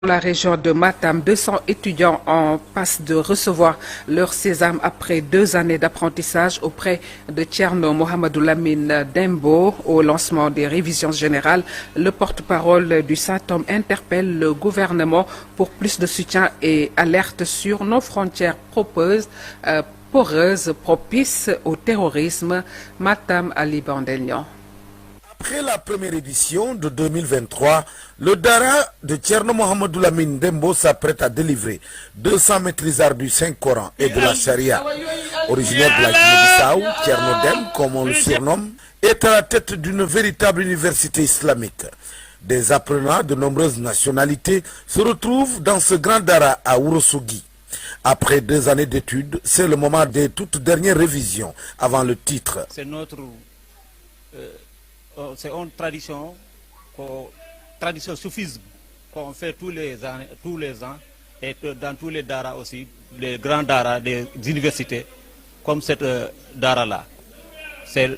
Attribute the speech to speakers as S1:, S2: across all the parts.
S1: La région de Matam, 200 étudiants en passe de recevoir leur sésame après 2 années d'apprentissage auprès de Thierno Mohamedou Lamine Dembo. Au lancement des révisions générales, le porte-parole du Satom interpelle le gouvernement pour plus de soutien et alerte sur nos frontières poreuses propices au terrorisme. Matam Ali Bandelnian.
S2: Après la première édition de 2023, le Dara de Thierno Mohamedou Lamine Dembo s'apprête à délivrer 200 maîtrisards du Saint-Coran et de la Charia. Originaire de la Guinée-Bissau, Thierno Dem, comme on le surnomme, est à la tête d'une véritable université islamique. Des apprenants de nombreuses nationalités se retrouvent dans ce grand Dara à Ourossogui. Après 2 années d'études, c'est le moment des toutes dernières révisions avant le titre.
S3: C'est une tradition soufisme qu'on fait tous les ans et dans tous les daras aussi, les grands daras des universités, comme cette dara-là. C'est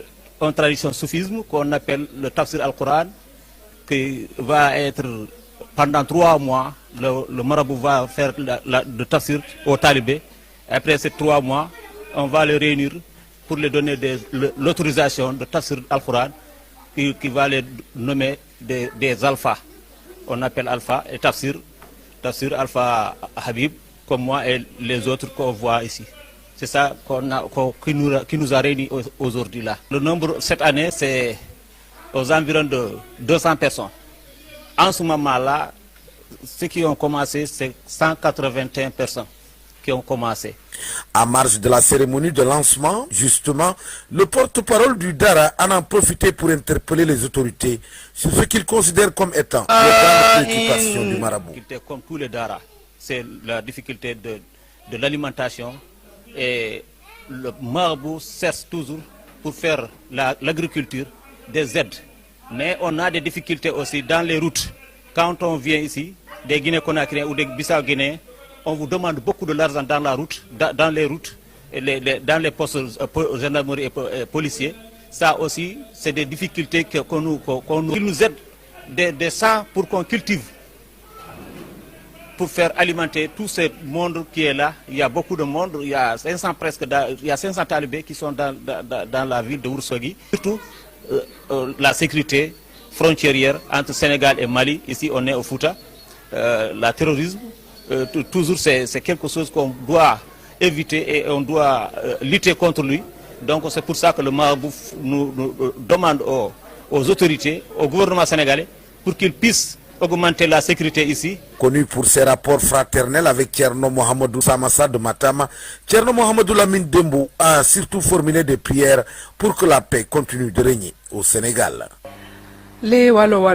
S3: une tradition soufisme qu'on appelle le tafsir al-Qur'an, qui va être pendant 3 mois, le marabout va faire le tafsir aux talibés. Après ces 3 mois, on va les réunir pour les donner l'autorisation de tafsir al-Qur'an, qui va les nommer des alphas. On appelle alpha et tafsir alpha Habib, comme moi et les autres qu'on voit ici. C'est ça qui nous a réunis aujourd'hui là. Le nombre cette année, c'est aux environs de 200 personnes. En ce moment-là, ceux qui ont commencé, c'est 181 personnes qui ont commencé.
S2: À marge de la cérémonie de lancement, justement, le porte-parole du Dara en a profité pour interpeller les autorités sur ce qu'il considère comme étant les grandes préoccupations du marabout.
S3: Comme tous les Dara, c'est la difficulté de l'alimentation et le marabout cherche toujours pour faire l'agriculture des aides. Mais on a des difficultés aussi dans les routes. Quand on vient ici, des Guinée-Conakry ou des Bissau-Guinéens, on vous demande beaucoup de l'argent dans la route, dans les routes, dans les postes gendarmerie et policiers. Ça aussi, c'est des difficultés qu'ils nous aident des champs pour qu'on cultive, pour faire alimenter tout ce monde qui est là. Il y a beaucoup de monde, il y a 500 talibés qui sont dans la ville de Ourossogui. Surtout la sécurité frontière entre Sénégal et Mali. Ici, on est au Fouta. Le terrorisme. Toujours c'est quelque chose qu'on doit éviter et on doit lutter contre lui. Donc c'est pour ça que le marabout nous demande aux autorités, au gouvernement sénégalais, pour qu'ils puissent augmenter la sécurité ici.
S2: Connu pour ses rapports fraternels avec Thierno Mohamedou Samassa de Matama, Thierno Mohamedou Lamine Dembo a surtout formulé des prières pour que la paix continue de régner au Sénégal.
S1: Les Walo